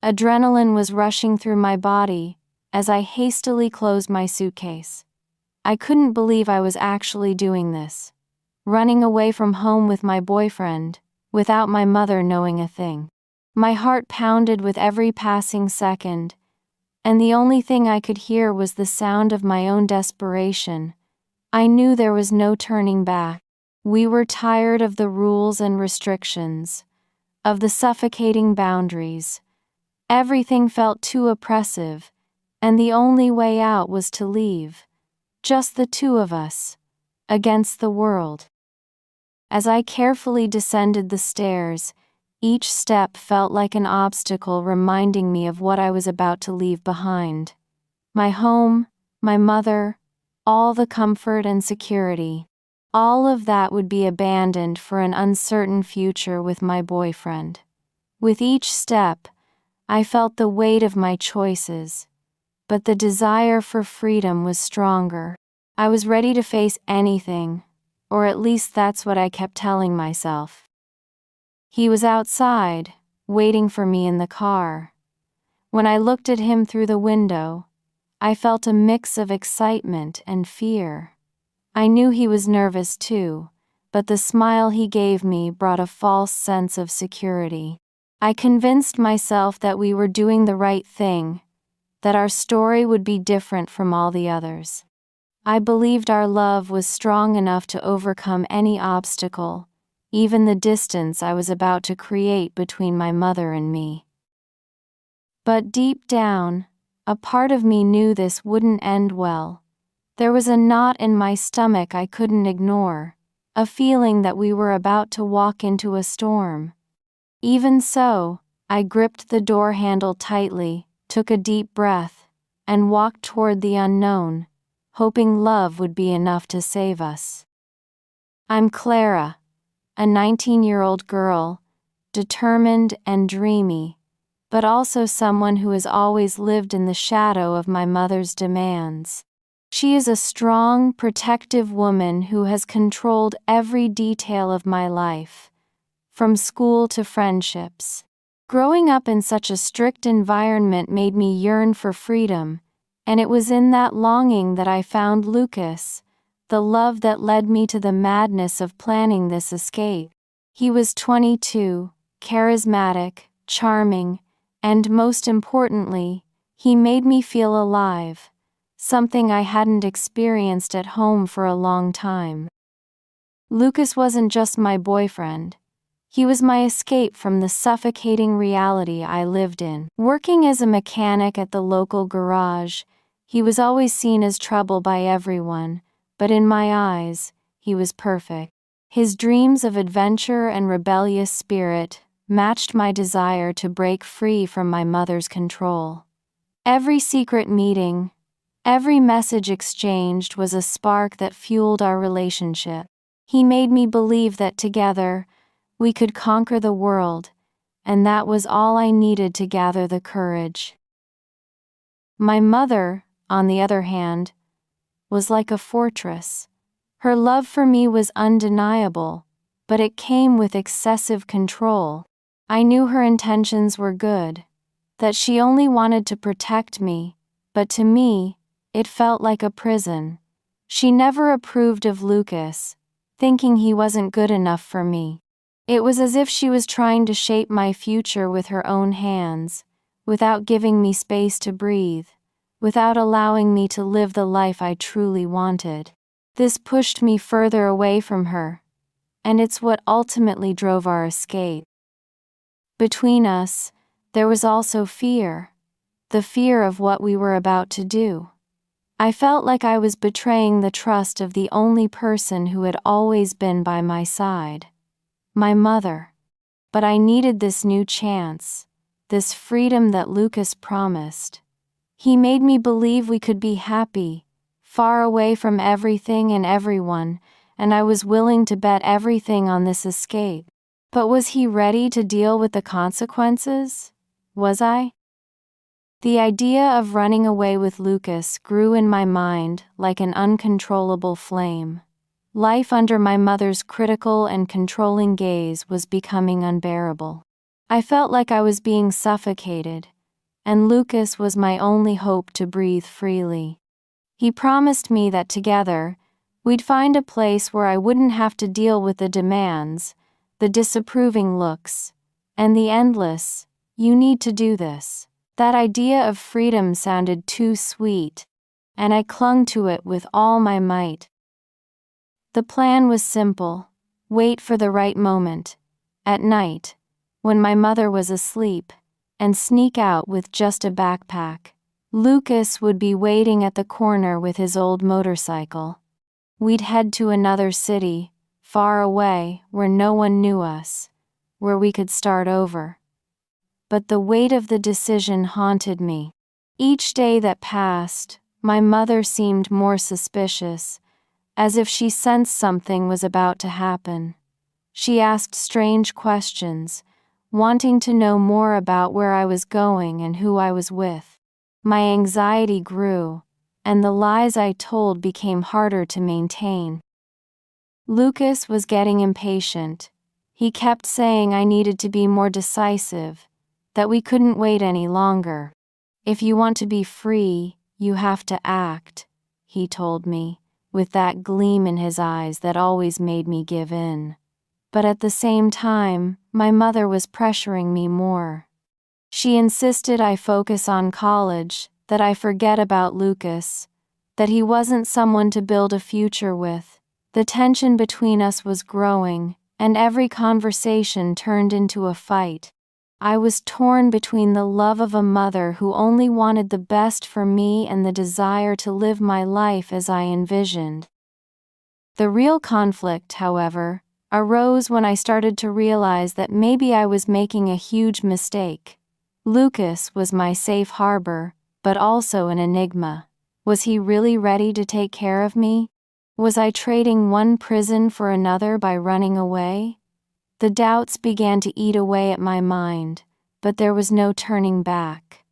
Adrenaline was rushing through my body as I hastily closed my suitcase. I couldn't believe I was actually doing this, running away from home with my boyfriend, without my mother knowing a thing. My heart pounded with every passing second, and the only thing I could hear was the sound of my own desperation. I knew there was no turning back. We were tired of the rules and restrictions, of the suffocating boundaries. Everything felt too oppressive, and the only way out was to leave. Just the two of us, against the world. As I carefully descended the stairs, each step felt like an obstacle reminding me of what I was about to leave behind. My home, my mother, all the comfort and security. All of that would be abandoned for an uncertain future with my boyfriend. With each step, I felt the weight of my choices, but the desire for freedom was stronger. I was ready to face anything, or at least that's what I kept telling myself. He was outside, waiting for me in the car. When I looked at him through the window, I felt a mix of excitement and fear. I knew he was nervous too, but the smile he gave me brought a false sense of security. I convinced myself that we were doing the right thing, that our story would be different from all the others. I believed our love was strong enough to overcome any obstacle, even the distance I was about to create between my mother and me. But deep down, a part of me knew this wouldn't end well. There was a knot in my stomach I couldn't ignore, a feeling that we were about to walk into a storm. Even so, I gripped the door handle tightly, took a deep breath, and walked toward the unknown, hoping love would be enough to save us. I'm Clara, a 19-year-old girl, determined and dreamy, but also someone who has always lived in the shadow of my mother's demands. She is a strong, protective woman who has controlled every detail of my life, from school to friendships. Growing up in such a strict environment made me yearn for freedom, and it was in that longing that I found Lucas, the love that led me to the madness of planning this escape. He was 22, charismatic, charming, and most importantly, he made me feel alive, something I hadn't experienced at home for a long time. Lucas wasn't just my boyfriend. He was my escape from the suffocating reality I lived in. Working as a mechanic at the local garage, he was always seen as trouble by everyone, but in my eyes, he was perfect. His dreams of adventure and rebellious spirit matched my desire to break free from my mother's control. Every secret meeting, every message exchanged was a spark that fueled our relationship. He made me believe that together, we could conquer the world, and that was all I needed to gather the courage. My mother, on the other hand, was like a fortress. Her love for me was undeniable, but it came with excessive control. I knew her intentions were good, that she only wanted to protect me, but to me, it felt like a prison. She never approved of Lucas, thinking he wasn't good enough for me. It was as if she was trying to shape my future with her own hands, without giving me space to breathe, without allowing me to live the life I truly wanted. This pushed me further away from her, and it's what ultimately drove our escape. Between us, there was also fear, the fear of what we were about to do. I felt like I was betraying the trust of the only person who had always been by my side. My mother. But I needed this new chance, this freedom that Lucas promised. He made me believe we could be happy, far away from everything and everyone, and I was willing to bet everything on this escape. But was he ready to deal with the consequences? Was I? The idea of running away with Lucas grew in my mind like an uncontrollable flame. Life under my mother's critical and controlling gaze was becoming unbearable. I felt like I was being suffocated, and Lucas was my only hope to breathe freely. He promised me that together, we'd find a place where I wouldn't have to deal with the demands, the disapproving looks, and the endless, "You need to do this." That idea of freedom sounded too sweet, and I clung to it with all my might. The plan was simple: wait for the right moment, at night, when my mother was asleep, and sneak out with just a backpack. Lucas would be waiting at the corner with his old motorcycle. We'd head to another city, far away, where no one knew us, where we could start over. But the weight of the decision haunted me. Each day that passed, my mother seemed more suspicious, as if she sensed something was about to happen. She asked strange questions, wanting to know more about where I was going and who I was with. My anxiety grew, and the lies I told became harder to maintain. Lucas was getting impatient. He kept saying I needed to be more decisive, that we couldn't wait any longer. "If you want to be free, you have to act," he told me, with that gleam in his eyes that always made me give in. But at the same time, my mother was pressuring me more. She insisted I focus on college, that I forget about Lucas, that he wasn't someone to build a future with. The tension between us was growing, and every conversation turned into a fight. I was torn between the love of a mother who only wanted the best for me and the desire to live my life as I envisioned. The real conflict, however, arose when I started to realize that maybe I was making a huge mistake. Lucas was my safe harbor, but also an enigma. Was he really ready to take care of me? Was I trading one prison for another by running away? The doubts began to eat away at my mind, but there was no turning back.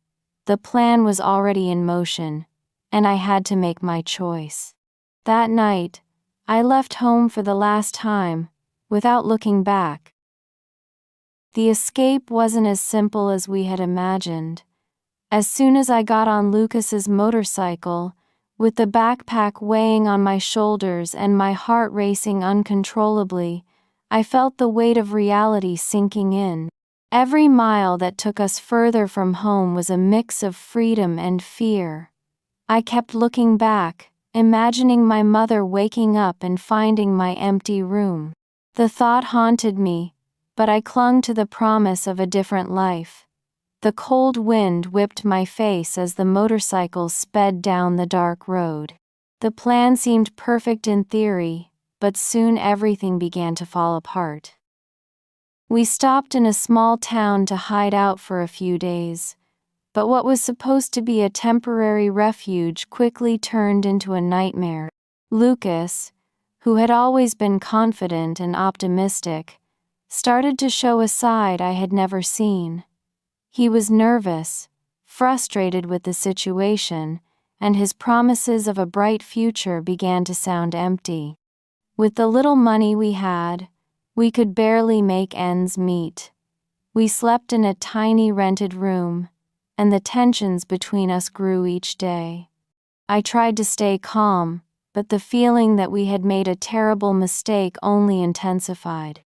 The plan was already in motion, and I had to make my choice. That night, I left home for the last time, without looking back. The escape wasn't as simple as we had imagined. As soon as I got on Lucas's motorcycle, with the backpack weighing on my shoulders and my heart racing uncontrollably, I felt the weight of reality sinking in. Every mile that took us further from home was a mix of freedom and fear. I kept looking back, imagining my mother waking up and finding my empty room. The thought haunted me, but I clung to the promise of a different life. The cold wind whipped my face as the motorcycle sped down the dark road. The plan seemed perfect in theory, but soon everything began to fall apart. We stopped in a small town to hide out for a few days, but what was supposed to be a temporary refuge quickly turned into a nightmare. Lucas, who had always been confident and optimistic, started to show a side I had never seen. He was nervous, frustrated with the situation, and his promises of a bright future began to sound empty. With the little money we had, we could barely make ends meet. We slept in a tiny rented room, and the tensions between us grew each day. I tried to stay calm, but the feeling that we had made a terrible mistake only intensified.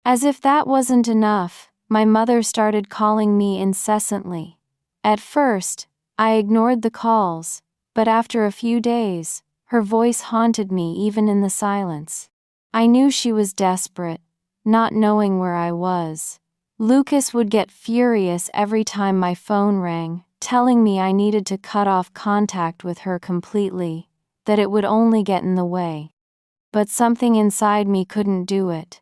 As if that wasn't enough, my mother started calling me incessantly. At first, I ignored the calls, but after a few days, her voice haunted me even in the silence. I knew she was desperate, not knowing where I was. Lucas would get furious every time my phone rang, telling me I needed to cut off contact with her completely, that it would only get in the way. But something inside me couldn't do it.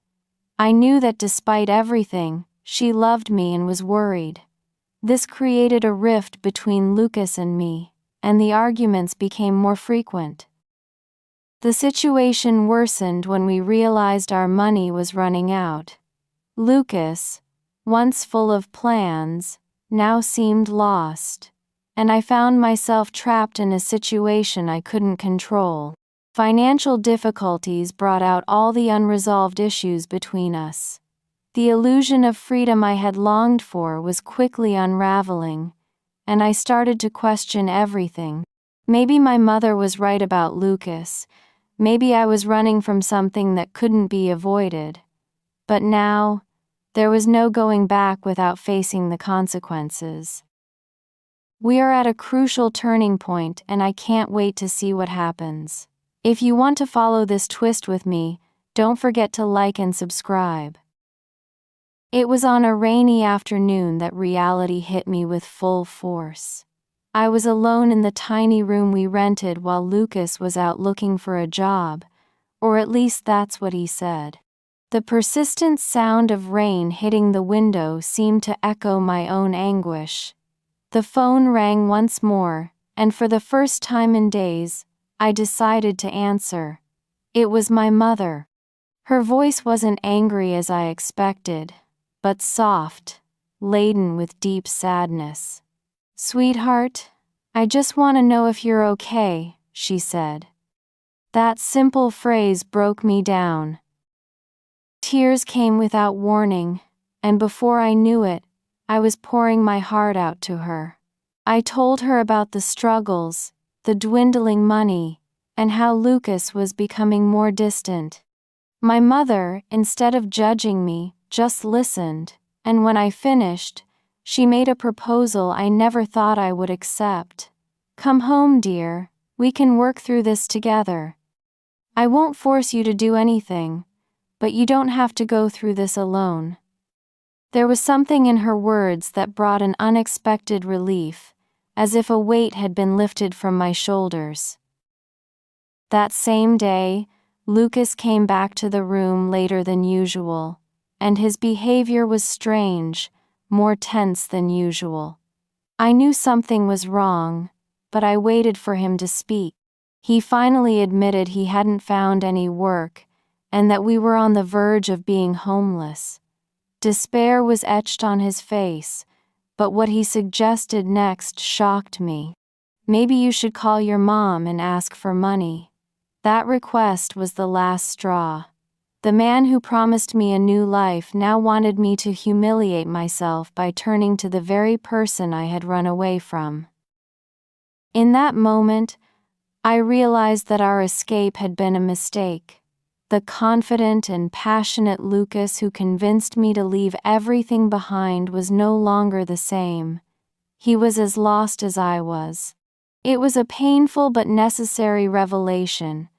I knew that despite everything, she loved me and was worried. This created a rift between Lucas and me, and the arguments became more frequent. The situation worsened when we realized our money was running out. Lucas, once full of plans, now seemed lost, and I found myself trapped in a situation I couldn't control. Financial difficulties brought out all the unresolved issues between us. The illusion of freedom I had longed for was quickly unraveling, and I started to question everything. Maybe my mother was right about Lucas. Maybe I was running from something that couldn't be avoided. But now, there was no going back without facing the consequences. We are at a crucial turning point, and I can't wait to see what happens. If you want to follow this twist with me, don't forget to like and subscribe. It was on a rainy afternoon that reality hit me with full force. I was alone in the tiny room we rented while Lucas was out looking for a job, or at least that's what he said. The persistent sound of rain hitting the window seemed to echo my own anguish. The phone rang once more, and for the first time in days, I decided to answer. It was my mother. Her voice wasn't angry as I expected, but soft, laden with deep sadness. "Sweetheart, I just want to know if you're okay," she said. That simple phrase broke me down. Tears came without warning, and before I knew it, I was pouring my heart out to her. I told her about the struggles, the dwindling money, and how Lucas was becoming more distant. My mother, instead of judging me, just listened, and when I finished, she made a proposal I never thought I would accept. "Come home, dear. We can work through this together. I won't force you to do anything, but you don't have to go through this alone." There was something in her words that brought an unexpected relief, as if a weight had been lifted from my shoulders. That same day, Lucas came back to the room later than usual, and his behavior was strange, more tense than usual. I knew something was wrong, but I waited for him to speak. He finally admitted he hadn't found any work, and that we were on the verge of being homeless. Despair was etched on his face, but what he suggested next shocked me. "Maybe you should call your mom and ask for money." That request was the last straw. The man who promised me a new life now wanted me to humiliate myself by turning to the very person I had run away from. In that moment, I realized that our escape had been a mistake. The confident and passionate Lucas who convinced me to leave everything behind was no longer the same. He was as lost as I was. It was a painful but necessary revelation.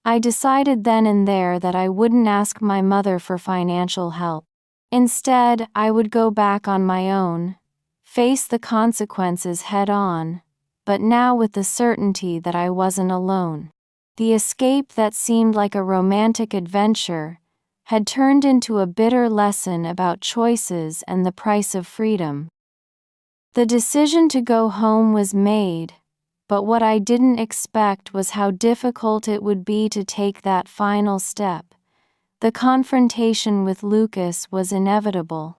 I decided then and there that I wouldn't ask my mother for financial help. Instead, I would go back on my own, face the consequences head on, but now with the certainty that I wasn't alone. The escape that seemed like a romantic adventure had turned into a bitter lesson about choices and the price of freedom. The decision to go home was made, but what I didn't expect was how difficult it would be to take that final step. The confrontation with Lucas was inevitable.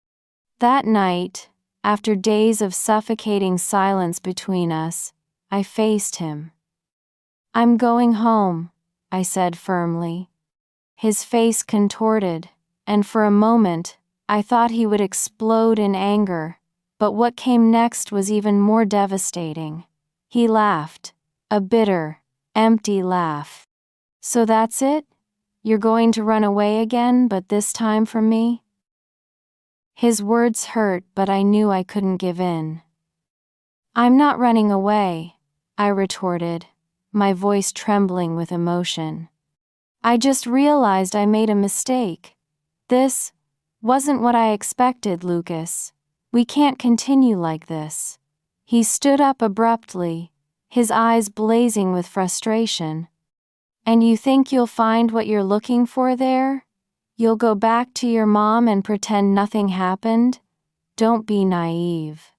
That night, after days of suffocating silence between us, I faced him. "I'm going home," I said firmly. His face contorted, and for a moment, I thought he would explode in anger, but what came next was even more devastating. He laughed, a bitter, empty laugh. "So that's it? You're going to run away again, but this time from me?" His words hurt, but I knew I couldn't give in. "I'm not running away," I retorted, my voice trembling with emotion. "I just realized I made a mistake. This wasn't what I expected, Lucas. We can't continue like this." He stood up abruptly, his eyes blazing with frustration. "And you think you'll find what you're looking for there? You'll go back to your mom and pretend nothing happened? Don't be naive."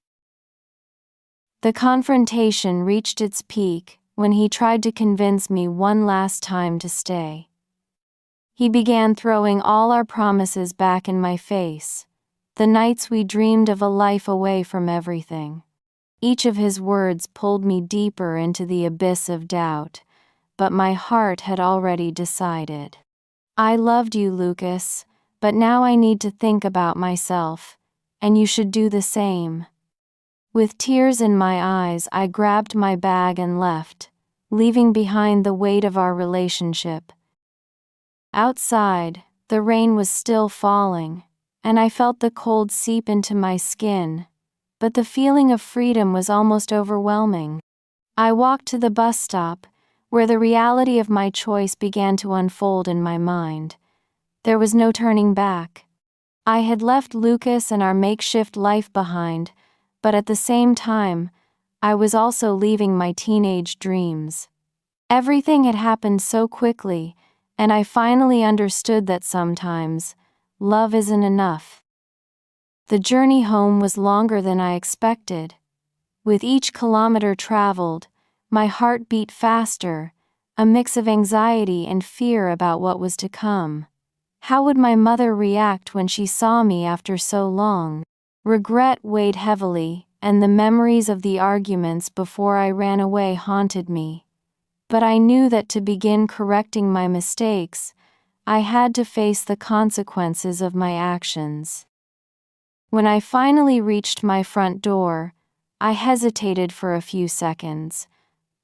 The confrontation reached its peak when he tried to convince me one last time to stay. He began throwing all our promises back in my face, the nights we dreamed of a life away from everything. Each of his words pulled me deeper into the abyss of doubt, but my heart had already decided. "I loved you, Lucas, but now I need to think about myself, and you should do the same." With tears in my eyes, I grabbed my bag and left, leaving behind the weight of our relationship. Outside, the rain was still falling, and I felt the cold seep into my skin, but the feeling of freedom was almost overwhelming. I walked to the bus stop, where the reality of my choice began to unfold in my mind. There was no turning back. I had left Lucas and our makeshift life behind, but at the same time, I was also leaving my teenage dreams. Everything had happened so quickly, and I finally understood that sometimes, love isn't enough. The journey home was longer than I expected. With each kilometer traveled, my heart beat faster, a mix of anxiety and fear about what was to come. How would my mother react when she saw me after so long? Regret weighed heavily, and the memories of the arguments before I ran away haunted me. But I knew that to begin correcting my mistakes, I had to face the consequences of my actions. When I finally reached my front door, I hesitated for a few seconds,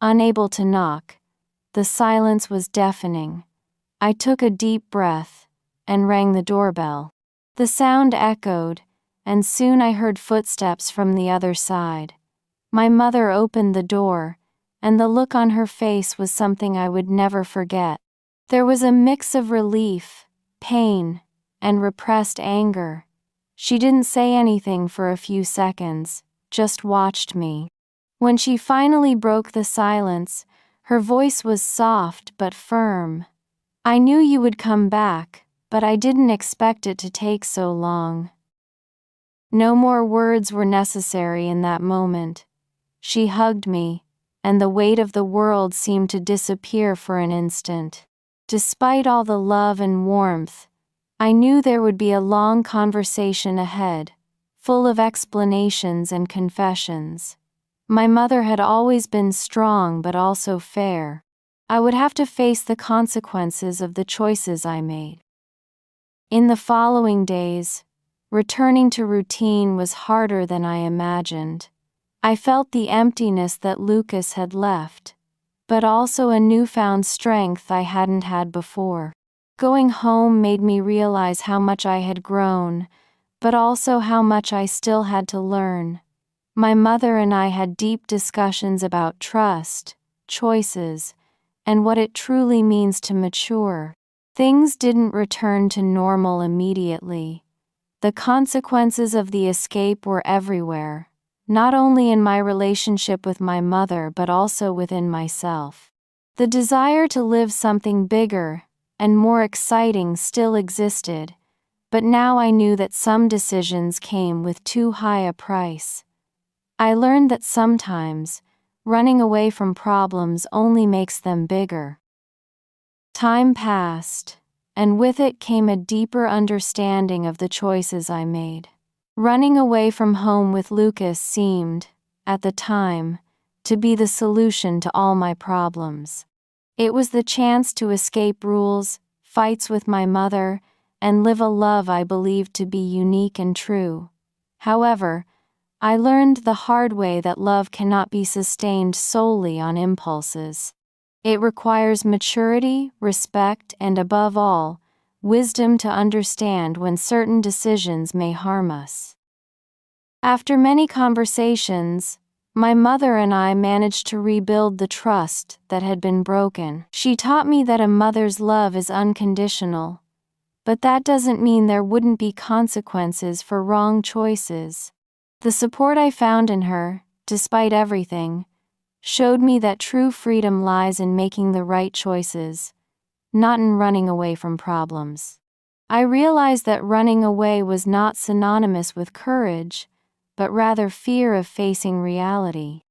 unable to knock. The silence was deafening. I took a deep breath and rang the doorbell. The sound echoed, and soon I heard footsteps from the other side. My mother opened the door, and the look on her face was something I would never forget. There was a mix of relief, pain, and repressed anger. She didn't say anything for a few seconds, just watched me. When she finally broke the silence, her voice was soft but firm. "I knew you would come back, but I didn't expect it to take so long." No more words were necessary in that moment. She hugged me, and the weight of the world seemed to disappear for an instant. Despite all the love and warmth, I knew there would be a long conversation ahead, full of explanations and confessions. My mother had always been strong but also fair. I would have to face the consequences of the choices I made. In the following days, returning to routine was harder than I imagined. I felt the emptiness that Lucas had left, but also a newfound strength I hadn't had before. Going home made me realize how much I had grown, but also how much I still had to learn. My mother and I had deep discussions about trust, choices, and what it truly means to mature. Things didn't return to normal immediately. The consequences of the escape were everywhere, not only in my relationship with my mother but also within myself. The desire to live something bigger and more exciting still existed, but now I knew that some decisions came with too high a price. I learned that sometimes, running away from problems only makes them bigger. Time passed, and with it came a deeper understanding of the choices I made. Running away from home with Lucas seemed, at the time, to be the solution to all my problems. It was the chance to escape rules, fights with my mother, and live a love I believed to be unique and true. However, I learned the hard way that love cannot be sustained solely on impulses. It requires maturity, respect, and above all, wisdom to understand when certain decisions may harm us. After many conversations, my mother and I managed to rebuild the trust that had been broken. She taught me that a mother's love is unconditional, but that doesn't mean there wouldn't be consequences for wrong choices. The support I found in her, despite everything, showed me that true freedom lies in making the right choices, not in running away from problems. I realized that running away was not synonymous with courage, but rather fear of facing reality.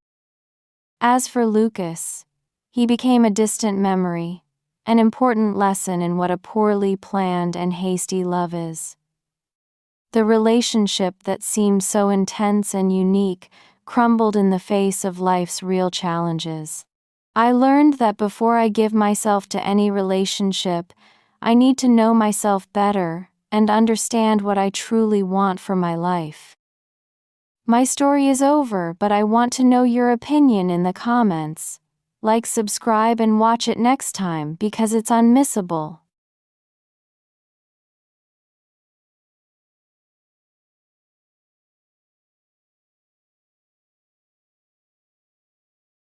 As for Lucas, he became a distant memory, an important lesson in what a poorly planned and hasty love is. The relationship that seemed so intense and unique crumbled in the face of life's real challenges. I learned that before I give myself to any relationship, I need to know myself better and understand what I truly want for my life. My story is over, but I want to know your opinion in the comments. Like, subscribe, and watch it next time because it's unmissable.